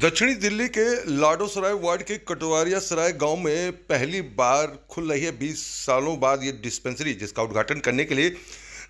दक्षिणी दिल्ली के लाडोसराय वार्ड के कटवारिया सराय गांव में पहली बार खुल रही है 20 सालों बाद ये डिस्पेंसरी, जिसका उद्घाटन करने के लिए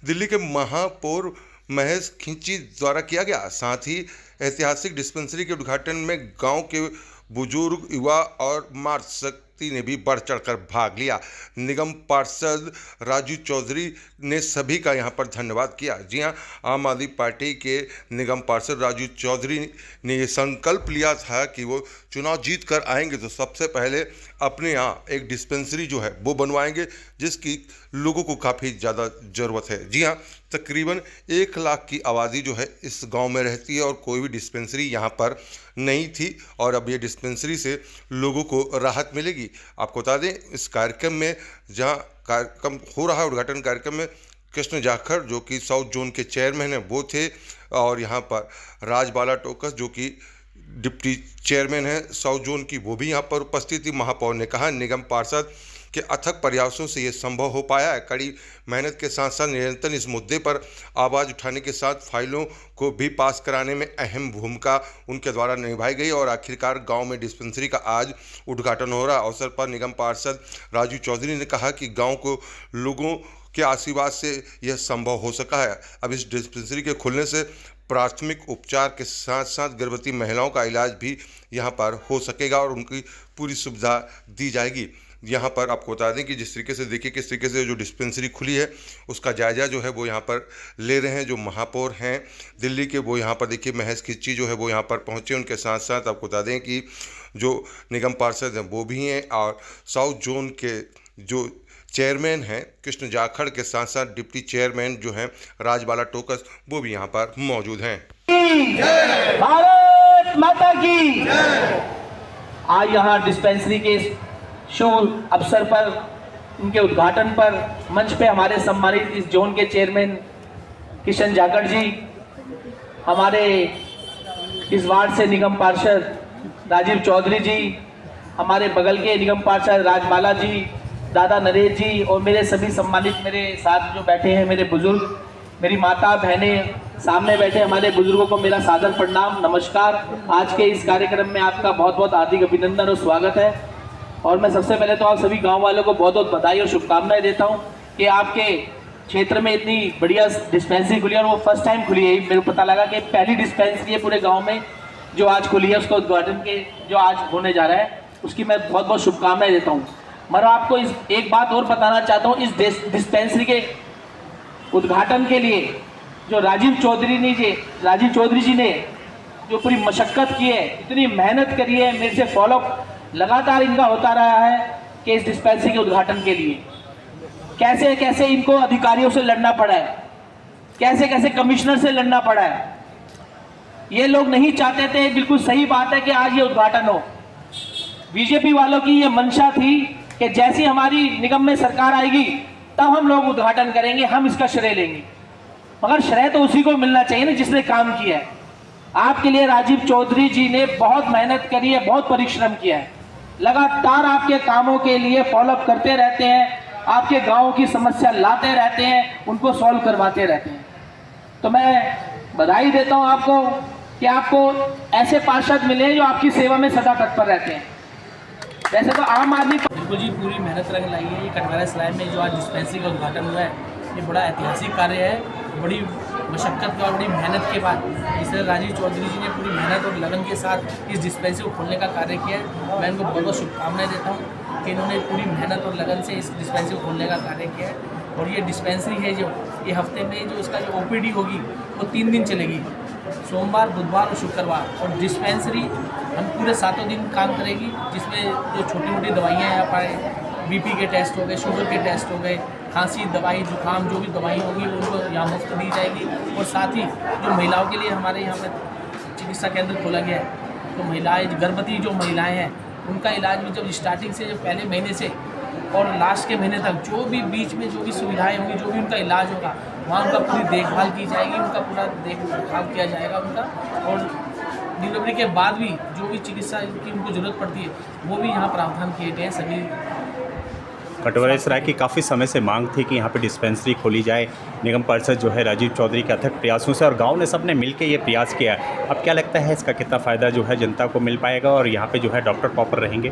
दिल्ली के महापौर महेश खिंची द्वारा किया गया। साथ ही ऐतिहासिक डिस्पेंसरी के उद्घाटन में गांव के बुजुर्ग, युवा और मार्च शक्ति ने भी बढ़ चढ़कर भाग लिया। निगम पार्षद राजू चौधरी ने सभी का यहां पर धन्यवाद किया। जी हां, आम आदमी पार्टी के निगम पार्षद राजू चौधरी ने ये संकल्प लिया था कि वो चुनाव जीत कर आएंगे तो सबसे पहले अपने यहाँ एक डिस्पेंसरी जो है वो बनवाएंगे, जिसकी लोगों को काफ़ी ज़्यादा ज़रूरत है। जी हाँ, तकरीबन 1 लाख की आबादी जो है इस गांव में रहती है और कोई भी डिस्पेंसरी यहाँ पर नहीं थी और अब ये डिस्पेंसरी से लोगों को राहत मिलेगी। आपको बता दें, इस कार्यक्रम में जहाँ कार्यक्रम हो रहा है, उद्घाटन कार्यक्रम में कृष्ण जाखड़ जो कि साउथ जोन के चेयरमैन हैं वो थे, और यहाँ पर राजबाला टोकस जो कि डिप्टी चेयरमैन है साउथ जोन की, वो भी यहाँ पर उपस्थित थी। महापौर ने कहा निगम पार्षद के अथक प्रयासों से ये संभव हो पाया है। कड़ी मेहनत के साथ साथ निरंतर इस मुद्दे पर आवाज़ उठाने के साथ फाइलों को भी पास कराने में अहम भूमिका उनके द्वारा निभाई गई और आखिरकार गांव में डिस्पेंसरी का आज उद्घाटन हो रहा। अवसर पर निगम पार्षद राजू चौधरी ने कहा कि गाँव को लोगों के आशीर्वाद से यह संभव हो सका है। अब इस डिस्पेंसरी के खुलने से प्राथमिक उपचार के साथ साथ गर्भवती महिलाओं का इलाज भी यहाँ पर हो सकेगा और उनकी पूरी सुविधा दी जाएगी। यहाँ पर आपको बता दें कि जिस तरीके से देखिए किस तरीके से जो डिस्पेंसरी खुली है उसका जायज़ा जो है वो यहाँ पर ले रहे हैं जो महापौर हैं दिल्ली के, वो यहाँ पर देखिए महेश खिच्ची जो है वो यहाँ पर पहुँचे। उनके साथ साथ आपको बता दें कि जो निगम पार्षद हैं वो भी हैं और साउथ जोन के जो चेयरमैन हैं कृष्ण जाखड़ के साथ साथ डिप्टी चेयरमैन जो हैं राजबाला टोकस वो भी यहाँ पर मौजूद हैं। भारत माता की। आज यहाँ डिस्पेंसरी के शुभ अवसर पर, उनके उद्घाटन पर मंच पे हमारे सम्मानित इस जोन के चेयरमैन कृष्ण जाखड़ जी, हमारे इस वार्ड से निगम पार्षद राजीव चौधरी जी, हमारे बगल के निगम पार्षद राजबाला जी, दादा नरेश जी और मेरे सभी सम्मानित मेरे साथ जो बैठे हैं मेरे बुजुर्ग, मेरी माता बहनें, सामने बैठे हमारे बुजुर्गों को मेरा सादर प्रणाम, नमस्कार। आज के इस कार्यक्रम में आपका बहुत बहुत हार्दिक अभिनंदन और स्वागत है। और मैं सबसे पहले तो आप सभी गांव वालों को बहुत बहुत बधाई और शुभकामनाएं देता हूं कि आपके क्षेत्र में इतनी बढ़िया डिस्पेंसरी खुली और वो फर्स्ट टाइम खुली है। मेरे को पता लगा कि पहली डिस्पेंसरी है पूरे गाँव में जो आज खुली है, उसका उद्घाटन के जो आज होने जा रहा है उसकी मैं बहुत बहुत शुभकामनाएं देता हूँ। मैं आपको इस एक बात और बताना चाहता हूँ, इस डिस्पेंसरी के उद्घाटन के लिए जो राजीव चौधरी जी ने जो पूरी मशक्कत की है, इतनी मेहनत करी है, मेरे से फॉलोअप लगातार इनका होता रहा है कि इस डिस्पेंसरी के उद्घाटन के लिए कैसे कैसे इनको अधिकारियों से लड़ना पड़ा है, कैसे कैसे कमिश्नर से लड़ना पड़ा है। ये लोग नहीं चाहते थे, बिल्कुल सही बात है कि आज ये उद्घाटन हो। बीजेपी वालों की ये मंशा थी कि जैसी हमारी निगम में सरकार आएगी तब हम लोग उद्घाटन करेंगे, हम इसका श्रेय लेंगे। मगर श्रेय तो उसी को मिलना चाहिए ना जिसने काम किया है। आपके लिए राजीव चौधरी जी ने बहुत मेहनत करी है, बहुत परिश्रम किया है, लगातार आपके कामों के लिए फॉलोअप करते रहते हैं, आपके गाँव की समस्या लाते रहते हैं, उनको सॉल्व करवाते रहते हैं। तो मैं बधाई देता हूँ आपको कि आपको ऐसे पार्षद मिले जो आपकी सेवा में सदा तत्पर रहते हैं। वैसे तो आम आदमी बिल्कुल जी पूरी मेहनत रंग लाई है। ये कटवारिया सराय में जो आज डिस्पेंसरी का उद्घाटन हुआ है, ये बड़ा ऐतिहासिक कार्य है। बड़ी मशक्क़त और बड़ी मेहनत के बाद इस तरह राजीव चौधरी जी ने पूरी मेहनत और लगन के साथ इस डिस्पेंसरी को खोलने का कार्य किया है। मैं इनको बहुत बहुत शुभकामनाएं देता हूँ कि इन्होंने पूरी मेहनत और लगन से इस डिस्पेंसरी को खोलने का कार्य किया है। और ये डिस्पेंसरी है जो ये हफ्ते में जो इसका जो OPD होगी वो 3 दिन चलेगी, सोमवार, बुधवार और शुक्रवार। और डिस्पेंसरी हम पूरे 7 दिन काम करेगी, जिसमें जो छोटी मोटी दवाइयाँ यहाँ पर BP के टेस्ट हो गए, शुगर के टेस्ट हो गए, खांसी दवाई, जुकाम जो भी दवाई होगी उनको यहाँ मुफ्त दी जाएगी। और साथ ही जो महिलाओं के लिए हमारे यहाँ पर चिकित्सा केंद्र खोला गया है, तो महिलाएँ गर्भवती जो महिलाएँ हैं उनका इलाज भी जब स्टार्टिंग से जब पहले महीने से और लास्ट के महीने तक जो भी बीच में जो भी सुविधाएं होंगी, जो भी उनका इलाज होगा, वहाँ उनका पूरी देखभाल की जाएगी, उनका पूरा देखभाल किया जाएगा उनका। और डिलीवरी के बाद भी जो भी चिकित्सा की उनको ज़रूरत पड़ती है वो भी यहाँ प्रावधान किए गए सभी कटवारा सराय की काफ़ी समय से मांग थी कि यहाँ पे डिस्पेंसरी खोली जाए। निगम पार्षद जो है राजीव चौधरी के अथक प्रयासों से और गांव ने सबने मिलकर ये प्रयास किया। अब क्या लगता है इसका कितना फ़ायदा जो है जनता को मिल पाएगा और यहाँ पे जो है डॉक्टर प्रॉपर रहेंगे?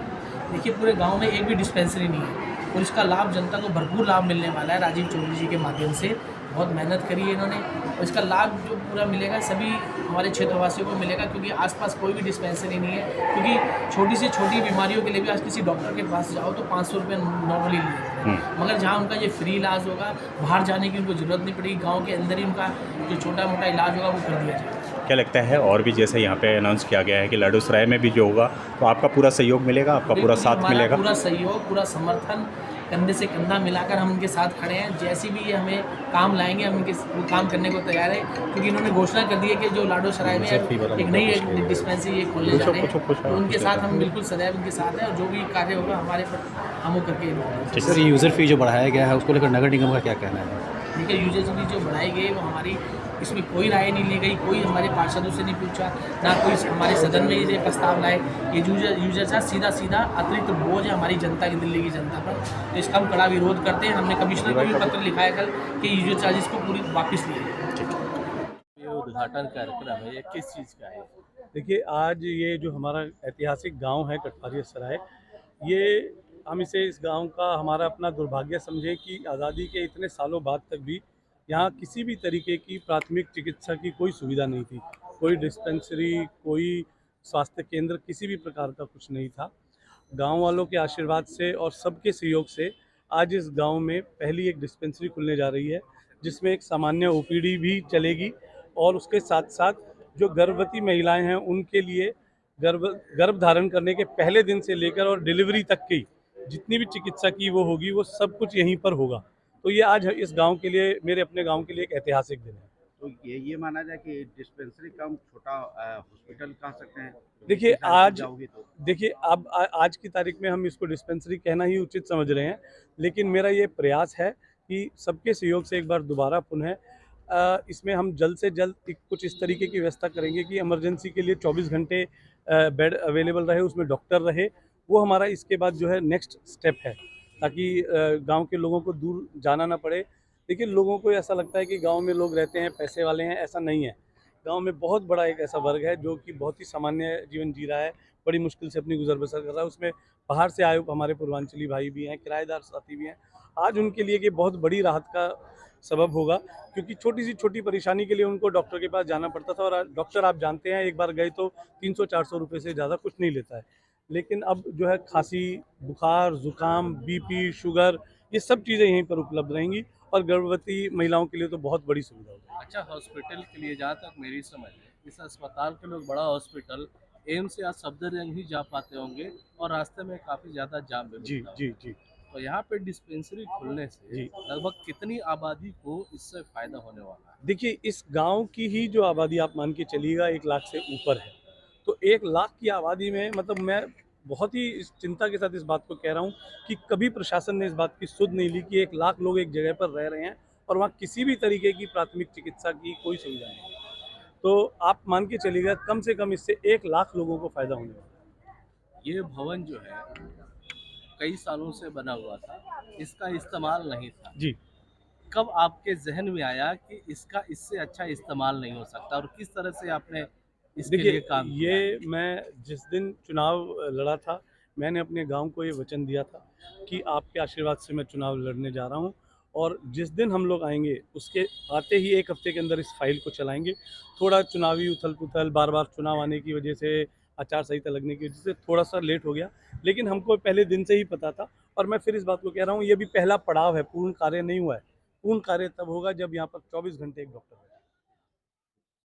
देखिए, पूरे गांव में एक भी डिस्पेंसरी नहीं है और इसका लाभ जनता को भरपूर लाभ मिलने वाला है राजीव चौधरी जी के माध्यम से। बहुत मेहनत करी है इन्होंने और इसका लाभ जो पूरा मिलेगा सभी हमारे क्षेत्रवासियों को मिलेगा, क्योंकि आसपास कोई भी डिस्पेंसरी नहीं है। क्योंकि छोटी से छोटी बीमारियों के लिए भी आज किसी डॉक्टर के पास जाओ तो 500 रुपये नॉर्मली लेते हैं, मगर जहाँ उनका ये फ्री इलाज होगा, बाहर जाने की उनको ज़रूरत नहीं पड़ेगी, गाँव के अंदर ही उनका जो छोटा मोटा इलाज होगा वो कर दिया जाएगा। क्या लगता है और भी जैसे यहाँ पे अनाउंस किया गया है कि लाडोसराय में भी जो होगा तो आपका पूरा सहयोग मिलेगा, आपका पूरा साथ मिलेगा? पूरा सहयोग, पूरा समर्थन, कंधे से कंधा मिलाकर हम उनके साथ खड़े हैं। जैसी भी ये हमें काम लाएंगे हम उनके वो काम करने को तैयार है, क्योंकि इन्होंने घोषणा कर दी है कि जो लाडोसराय में एक नई डिस्पेंसरी ये खोलने जा रहे हैं, तो उनके साथ हम बिल्कुल सदैव उनके साथ हैं और जो भी कार्य होगा हमारे पर हम वो करके। सर, यूज़र फी जो बढ़ाया गया है उसको लेकर नगर निगम का क्या कहना है? देखिए, यूजर फी जो बढ़ाई गई वो हमारी इसमें कोई राय नहीं ली गई, कोई हमारे पार्षदों से नहीं पूछा, ना कोई हमारे सदन में ये प्रस्ताव लाए। ये यूजर चार्ज सीधा अतिरिक्त बोझ है हमारी जनता की, दिल्ली की जनता पर, तो इसका हम कड़ा विरोध करते हैं। हमने कमिश्नर को भी पत्र लिखा है कल कि यूजर चार्जेस को पूरी वापस लिए जाए। ये उद्घाटन कार्यक्रम है, ये किस चीज़ का है? देखिए, आज ये जो हमारा ऐतिहासिक गांव है कटवारा सराय, ये हम इसे इस गांव का हमारा अपना दुर्भाग्य समझे कि आज़ादी के इतने सालों बाद तक भी यहाँ किसी भी तरीके की प्राथमिक चिकित्सा की कोई सुविधा नहीं थी। कोई डिस्पेंसरी, कोई स्वास्थ्य केंद्र, किसी भी प्रकार का कुछ नहीं था। गांव वालों के आशीर्वाद से और सबके सहयोग से आज इस गांव में पहली एक डिस्पेंसरी खुलने जा रही है, जिसमें एक सामान्य ओपीडी भी चलेगी और उसके साथ साथ जो गर्भवती महिलाएं हैं उनके लिए गर्भ धारण करने के पहले दिन से लेकर और डिलीवरी तक की जितनी भी चिकित्सा की वो होगी, वो सब कुछ यहीं पर होगा। तो ये आज इस गांव के लिए, मेरे अपने गांव के लिए एक ऐतिहासिक दिन है। तो ये माना जाए कि डिस्पेंसरी का हम छोटा हॉस्पिटल कह सकते हैं। देखिए, अब आज की तारीख में हम इसको डिस्पेंसरी कहना ही उचित समझ रहे हैं, लेकिन मेरा ये प्रयास है कि सबके सहयोग से एक बार दोबारा पुनः इसमें हम जल्द से जल्द कुछ इस तरीके की व्यवस्था करेंगे कि इमरजेंसी के लिए 24 घंटे बेड अवेलेबल रहे, उसमें डॉक्टर रहे। वो हमारा इसके बाद जो है नेक्स्ट स्टेप है, ताकि गांव के लोगों को दूर जाना ना पड़े। लेकिन लोगों को ऐसा लगता है कि गांव में लोग रहते हैं, पैसे वाले हैं, ऐसा नहीं है। गांव में बहुत बड़ा एक ऐसा वर्ग है जो कि बहुत ही सामान्य जीवन जी रहा है, बड़ी मुश्किल से अपनी गुजर बसर कर रहा है। उसमें बाहर से आए हमारे पूर्वांचली भाई भी हैं, किराएदार साथी भी हैं। आज उनके लिए ये बहुत बड़ी राहत का सबब होगा, क्योंकि छोटी सी छोटी परेशानी के लिए उनको डॉक्टर के पास जाना पड़ता था और डॉक्टर आप जानते हैं एक बार गए तो 300-400 रुपये से ज़्यादा कुछ नहीं लेता है। लेकिन अब जो है खांसी, बुखार, ज़ुकाम, बीपी, शुगर, ये सब चीज़ें यहीं पर उपलब्ध रहेंगी और गर्भवती महिलाओं के लिए तो बहुत बड़ी सुविधा होगी। अच्छा, हॉस्पिटल के लिए जहाँ तक मेरी समझ है, इस अस्पताल के लोग बड़ा हॉस्पिटल एम्स या सफदरजंग ही जा पाते होंगे और रास्ते में काफ़ी ज़्यादा जाम भी जी मिलता होगा। जी जी तो यहाँ पे डिस्पेंसरी खुलने से जी। लगभग कितनी आबादी को इससे फ़ायदा होने वाला है? देखिए, इस गांव की ही जो आबादी आप मान के चलिएगा 1 लाख से ऊपर है। तो 1 लाख की आबादी में मतलब मैं बहुत ही इस चिंता के साथ इस बात को कह रहा हूँ कि कभी प्रशासन ने इस बात की सुध नहीं ली कि 1 लाख लोग एक जगह पर रह रहे हैं और वहाँ किसी भी तरीके की प्राथमिक चिकित्सा की कोई सुविधा नहीं है। तो आप मान के चलिएगा कम से कम इससे 1 लाख लोगों को फ़ायदा होने वाला है। ये भवन जो है कई सालों से बना हुआ था, इसका इस्तेमाल नहीं था। जी। कब आपके जहन में आया कि इसका इससे अच्छा इस्तेमाल नहीं हो सकता और किस तरह से आपने इसके लिए देखिए, काम किया? ये मैं जिस दिन चुनाव लड़ा था, मैंने अपने गांव को ये वचन दिया था कि आपके आशीर्वाद से मैं चुनाव लड़ने जा रहा हूं और जिस दिन हम लोग आएंगे उसके आते ही 1 हफ्ते के अंदर इस फाइल को चलाएंगे। थोड़ा चुनावी उथल-पुथल, बार-बार चुनाव आने की वजह से, आचार संहिता लगने की वजह से थोड़ा सा लेट हो गया, लेकिन हमको पहले दिन से ही पता था। और मैं फिर इस बात को कह रहा हूँ, ये भी पहला पड़ाव है, पूर्ण कार्य नहीं हुआ है। पूर्ण कार्य तब होगा जब यहाँ पर 24 घंटे एक डॉक्टर है।